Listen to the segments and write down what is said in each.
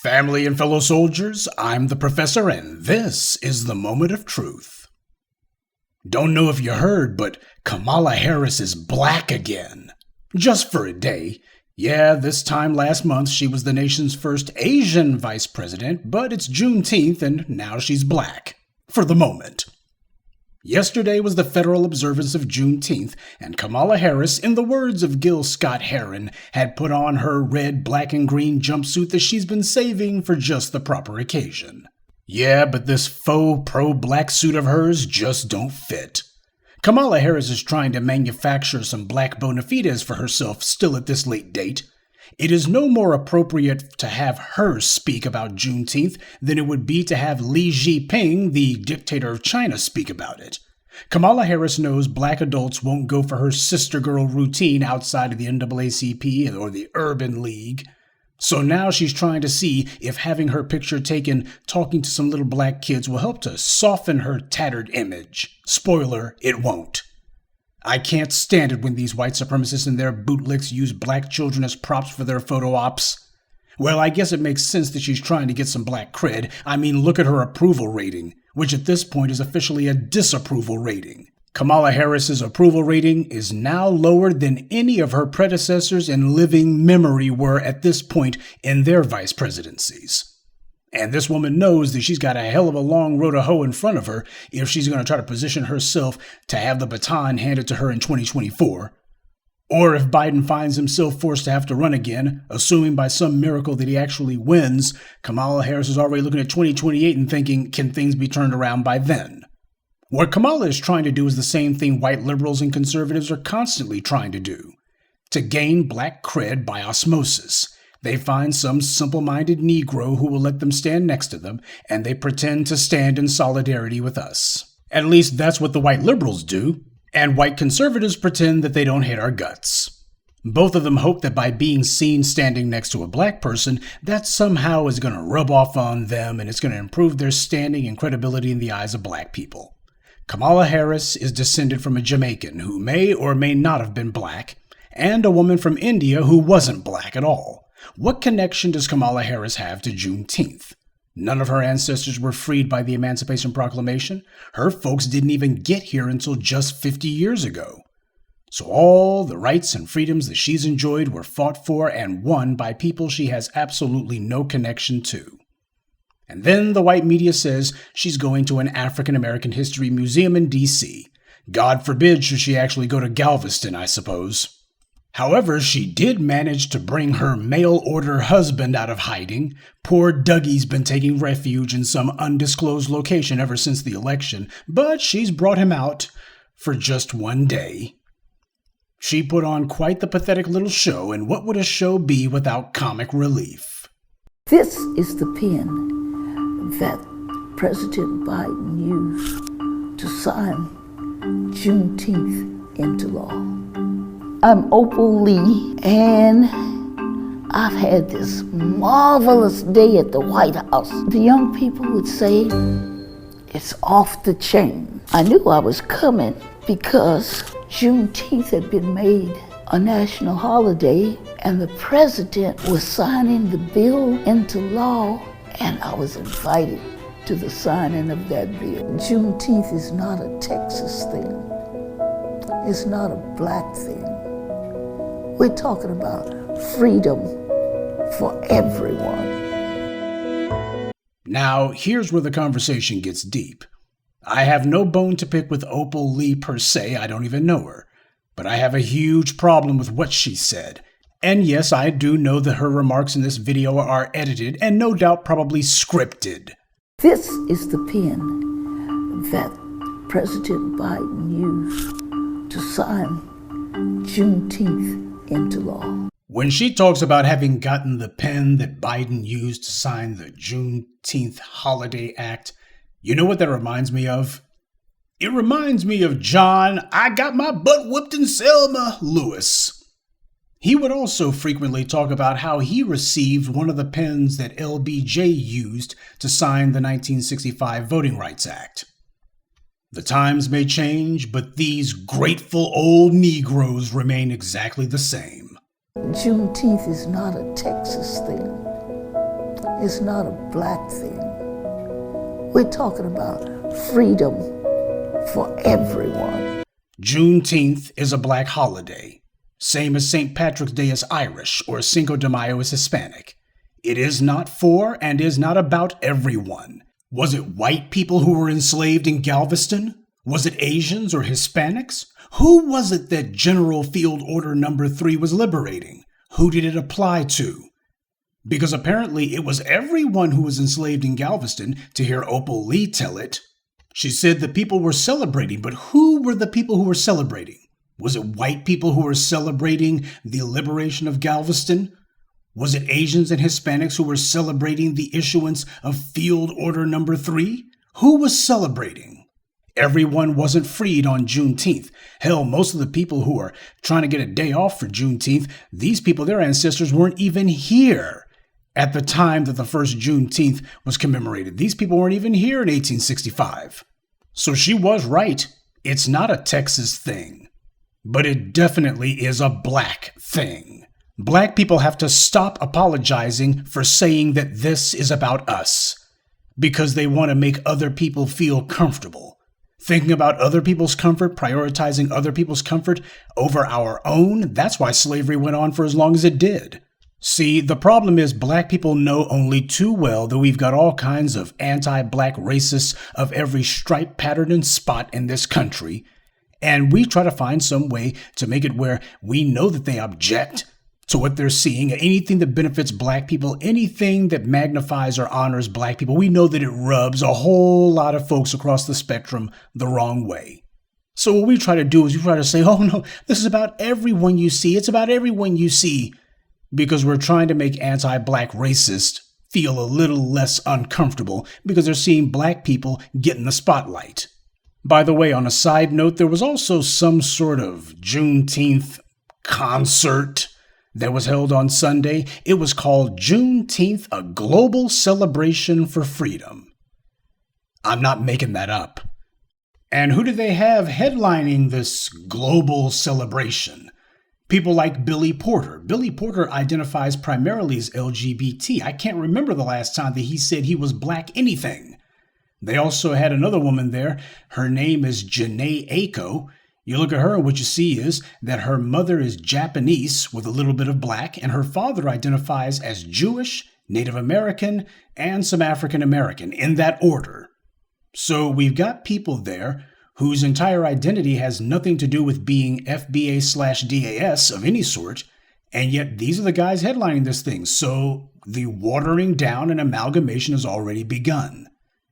Family and fellow soldiers, I'm the professor, and this is the moment of truth. Don't know if you heard, but Kamala Harris is black again. Just for a day. Yeah, this time last month she was the nation's first Asian vice president, but it's Juneteenth and now she's black. For the moment. Yesterday was the federal observance of Juneteenth, and Kamala Harris, in the words of Gil Scott-Heron, had put on her red, black, and green jumpsuit that she's been saving for just the proper occasion. Yeah, but this faux pro-black suit of hers just don't fit. Kamala Harris is trying to manufacture some black bona fides for herself still at this late date. It is no more appropriate to have her speak about Juneteenth than it would be to have Xi Jinping, the dictator of China, speak about it. Kamala Harris knows black adults won't go for her sister girl routine outside of the NAACP or the Urban League. So now she's trying to see if having her picture taken talking to some little black kids will help to soften her tattered image. Spoiler, it won't. I can't stand it when these white supremacists and their bootlicks use black children as props for their photo ops. Well, I guess it makes sense that she's trying to get some black cred. I mean, look at her approval rating, which at this point is officially a disapproval rating. Kamala Harris's approval rating is now lower than any of her predecessors in living memory were at this point in their vice presidencies. And this woman knows that she's got a hell of a long road to hoe in front of her if she's going to try to position herself to have the baton handed to her in 2024. Or if Biden finds himself forced to have to run again, assuming by some miracle that he actually wins, Kamala Harris is already looking at 2028 and thinking, can things be turned around by then? What Kamala is trying to do is the same thing white liberals and conservatives are constantly trying to do. To gain black cred by osmosis. They find some simple-minded Negro who will let them stand next to them, and they pretend to stand in solidarity with us. At least that's what the white liberals do, and white conservatives pretend that they don't hate our guts. Both of them hope that by being seen standing next to a black person, that somehow is going to rub off on them and it's going to improve their standing and credibility in the eyes of black people. Kamala Harris is descended from a Jamaican who may or may not have been black, and a woman from India who wasn't black at all. What connection does Kamala Harris have to Juneteenth? None of her ancestors were freed by the Emancipation Proclamation. Her folks didn't even get here until just 50 years ago. So all the rights and freedoms that she's enjoyed were fought for and won by people she has absolutely no connection to. And then the white media says she's going to an African American History Museum in D.C. God forbid should she actually go to Galveston, I suppose. However, she did manage to bring her mail-order husband out of hiding. Poor Dougie's been taking refuge in some undisclosed location ever since the election, but she's brought him out for just one day. She put on quite the pathetic little show, and what would a show be without comic relief? This is the pen that President Biden used to sign Juneteenth into law. I'm Opal Lee, and I've had this marvelous day at the White House. The young people would say, it's off the chain. I knew I was coming because Juneteenth had been made a national holiday, and the president was signing the bill into law, and I was invited to the signing of that bill. Juneteenth is not a Texas thing. It's not a black thing. We're talking about freedom for everyone. Now, here's where the conversation gets deep. I have no bone to pick with Opal Lee per se, I don't even know her. But I have a huge problem with what she said. And yes, I do know that her remarks in this video are edited and no doubt probably scripted. This is the pen that President Biden used to sign Juneteenth into law. When she talks about having gotten the pen that Biden used to sign the Juneteenth Holiday Act, you know what that reminds me of? It reminds me of John, I got my butt whooped in Selma, Lewis. He would also frequently talk about how he received one of the pens that LBJ used to sign the 1965 Voting Rights Act. The times may change, but these grateful old Negroes remain exactly the same. Juneteenth is not a Texas thing. is not a black thing. We're talking about freedom for everyone. Juneteenth is a black holiday. Same as St. Patrick's Day is Irish or Cinco de Mayo is Hispanic. It is not for and is not about everyone. Was it white people who were enslaved in Galveston? Was it Asians or Hispanics? Who was it that General Field Order Number 3 was liberating? Who did it apply to? Because apparently it was everyone who was enslaved in Galveston, to hear Opal Lee tell it. She said the people were celebrating, but who were the people who were celebrating? Was it white people who were celebrating the liberation of Galveston? Was it Asians and Hispanics who were celebrating the issuance of Field Order Number 3? Who was celebrating? Everyone wasn't freed on Juneteenth. Hell, most of the people who are trying to get a day off for Juneteenth, these people, their ancestors weren't even here at the time that the first Juneteenth was commemorated. These people weren't even here in 1865. So she was right. It's not a Texas thing, but it definitely is a black thing. Black people have to stop apologizing for saying that this is about us because they want to make other people feel comfortable. Thinking about other people's comfort, prioritizing other people's comfort over our own, that's why slavery went on for as long as it did. See, the problem is black people know only too well that we've got all kinds of anti-black racists of every stripe, pattern, and spot in this country, and we try to find some way to make it where we know that they object to what they're seeing, anything that benefits black people, anything that magnifies or honors black people. We know that it rubs a whole lot of folks across the spectrum the wrong way. So what we try to do is we try to say, oh no, this is about everyone you see. It's about everyone you see, because we're trying to make anti-black racists feel a little less uncomfortable because they're seeing black people get in the spotlight. By the way, on a side note, there was also some sort of Juneteenth concert that was held on Sunday. It was called Juneteenth, a Global Celebration for Freedom. I'm not making that up. And who do they have headlining this global celebration? People like Billy Porter. Billy Porter identifies primarily as LGBT. I can't remember the last time that he said he was black anything. They also had another woman there. Her name is Janae Aiko. You look at her and what you see is that her mother is Japanese with a little bit of black, and her father identifies as Jewish, Native American, and some African American, in that order. So we've got people there whose entire identity has nothing to do with being FBA/DAS of any sort, and yet these are the guys headlining this thing. So the watering down and amalgamation has already begun.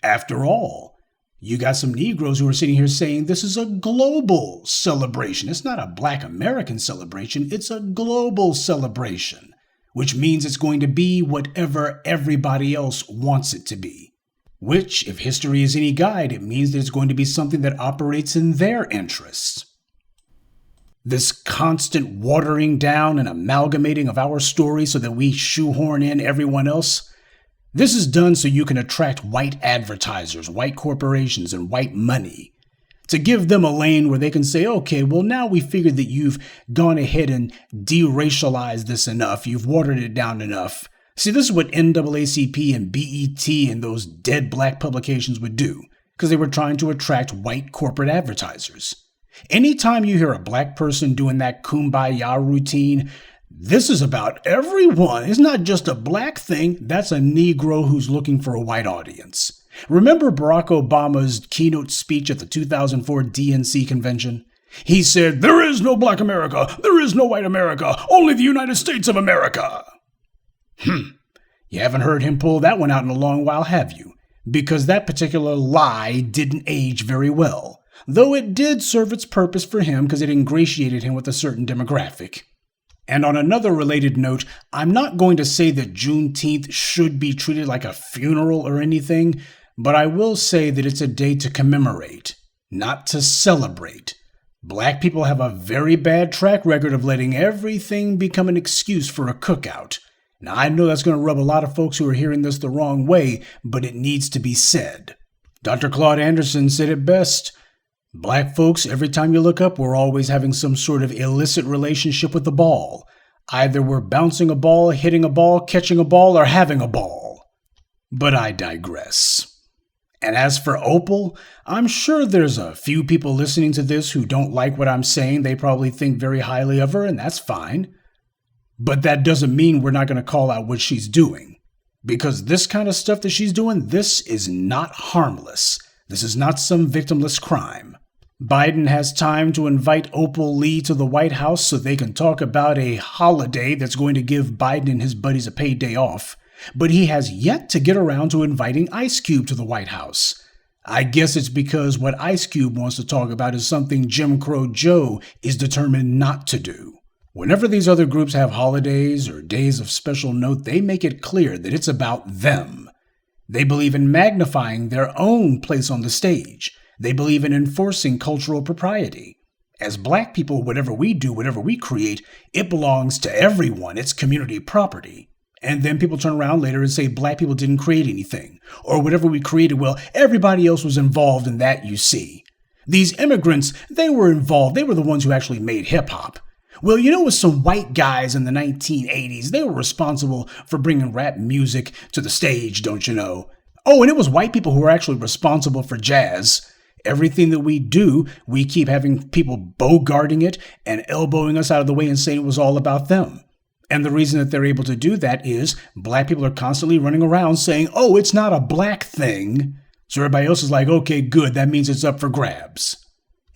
After all, you got some Negroes who are sitting here saying this is a global celebration. It's not a black American celebration. It's a global celebration, which means it's going to be whatever everybody else wants it to be. Which, if history is any guide, it means that it's going to be something that operates in their interests. This constant watering down and amalgamating of our story so that we shoehorn in everyone else, this is done so you can attract white advertisers, white corporations, and white money. To give them a lane where they can say, okay, well, now we figured that you've gone ahead and deracialized this enough. You've watered it down enough. See, this is what NAACP and BET and those dead black publications would do, because they were trying to attract white corporate advertisers. Anytime you hear a black person doing that Kumbaya routine, this is about everyone. It's not just a black thing. That's a Negro who's looking for a white audience. Remember Barack Obama's keynote speech at the 2004 DNC convention? He said, "There is no black America. There is no white America. Only the United States of America." You haven't heard him pull that one out in a long while, have you? Because that particular lie didn't age very well. Though it did serve its purpose for him because it ingratiated him with a certain demographic. And on another related note, I'm not going to say that Juneteenth should be treated like a funeral or anything, but I will say that it's a day to commemorate, not to celebrate. Black people have a very bad track record of letting everything become an excuse for a cookout. Now, I know that's going to rub a lot of folks who are hearing this the wrong way, but it needs to be said. Dr. Claude Anderson said it best. Black folks, every time you look up, we're always having some sort of illicit relationship with the ball. Either we're bouncing a ball, hitting a ball, catching a ball, or having a ball. But I digress. And as for Opal, I'm sure there's a few people listening to this who don't like what I'm saying. They probably think very highly of her, and that's fine. But that doesn't mean we're not going to call out what she's doing. Because this kind of stuff that she's doing, this is not harmless. This is not some victimless crime. Biden has time to invite Opal Lee to the White House so they can talk about a holiday that's going to give Biden and his buddies a paid day off. But he has yet to get around to inviting Ice Cube to the White House. I guess it's because what Ice Cube wants to talk about is something Jim Crow Joe is determined not to do. Whenever these other groups have holidays or days of special note, they make it clear that it's about them. They believe in magnifying their own place on the stage. They believe in enforcing cultural propriety. As Black people, whatever we do, whatever we create, it belongs to everyone. It's community property. And then people turn around later and say Black people didn't create anything. Or whatever we created, well, everybody else was involved in that, you see. These immigrants, they were involved. They were the ones who actually made hip-hop. Well, you know, it was some white guys in the 1980s. They were responsible for bringing rap music to the stage, don't you know? Oh, and it was white people who were actually responsible for jazz. Everything that we do, we keep having people bogarting it and elbowing us out of the way and saying it was all about them. And the reason that they're able to do that is Black people are constantly running around saying, oh, it's not a Black thing. So everybody else is like, okay, good, that means it's up for grabs.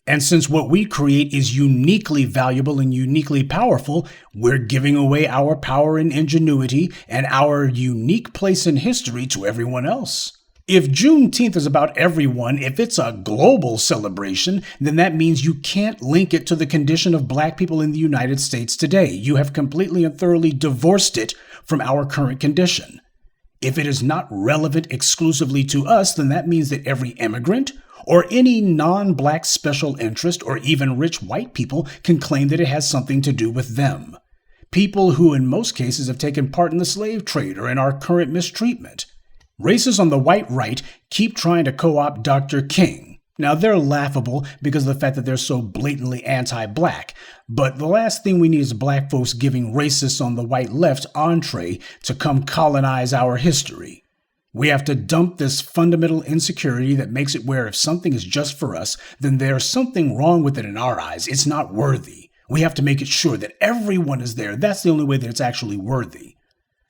And since what we create is uniquely valuable and uniquely powerful, we're giving away our power and ingenuity and our unique place in history to everyone else. If Juneteenth is about everyone, if it's a global celebration, then that means you can't link it to the condition of Black people in the United States today. You have completely and thoroughly divorced it from our current condition. If it is not relevant exclusively to us, then that means that every immigrant or any non-Black special interest or even rich white people can claim that it has something to do with them. People who in most cases have taken part in the slave trade or in our current mistreatment. Racists on the white right keep trying to co-opt Dr. King. Now, they're laughable because of the fact that they're so blatantly anti-Black. But the last thing we need is Black folks giving racists on the white left entree to come colonize our history. We have to dump this fundamental insecurity that makes it where if something is just for us, then there's something wrong with it in our eyes. It's not worthy. We have to make it sure that everyone is there. That's the only way that it's actually worthy.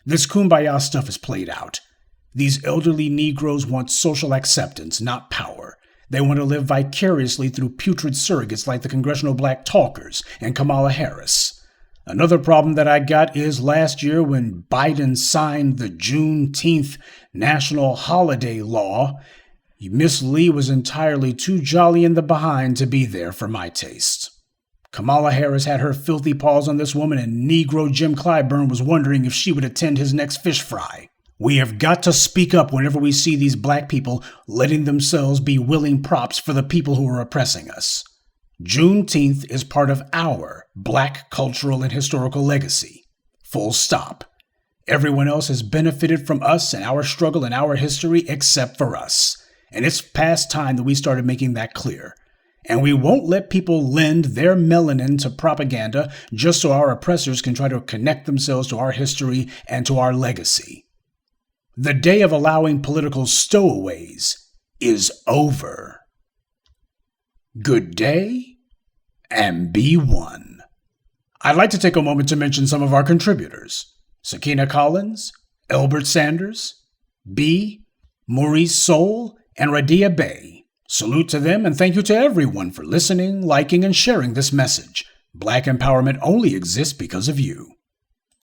This Kumbaya stuff is played out. These elderly Negroes want social acceptance, not power. They want to live vicariously through putrid surrogates like the Congressional Black Talkers and Kamala Harris. Another problem that I got is last year when Biden signed the Juneteenth national holiday law, Miss Lee was entirely too jolly in the behind to be there for my taste. Kamala Harris had her filthy paws on this woman, and Negro Jim Clyburn was wondering if she would attend his next fish fry. We have got to speak up whenever we see these Black people letting themselves be willing props for the people who are oppressing us. Juneteenth is part of our Black cultural and historical legacy. Full stop. Everyone else has benefited from us and our struggle and our history except for us. And it's past time that we started making that clear. And we won't let people lend their melanin to propaganda just so our oppressors can try to connect themselves to our history and to our legacy. The day of allowing political stowaways is over. Good day, and be one. I'd like to take a moment to mention some of our contributors. Sakina Collins, Elbert Sanders, B, Maurice Soul, and Radia Bay. Salute to them and thank you to everyone for listening, liking, and sharing this message. Black empowerment only exists because of you.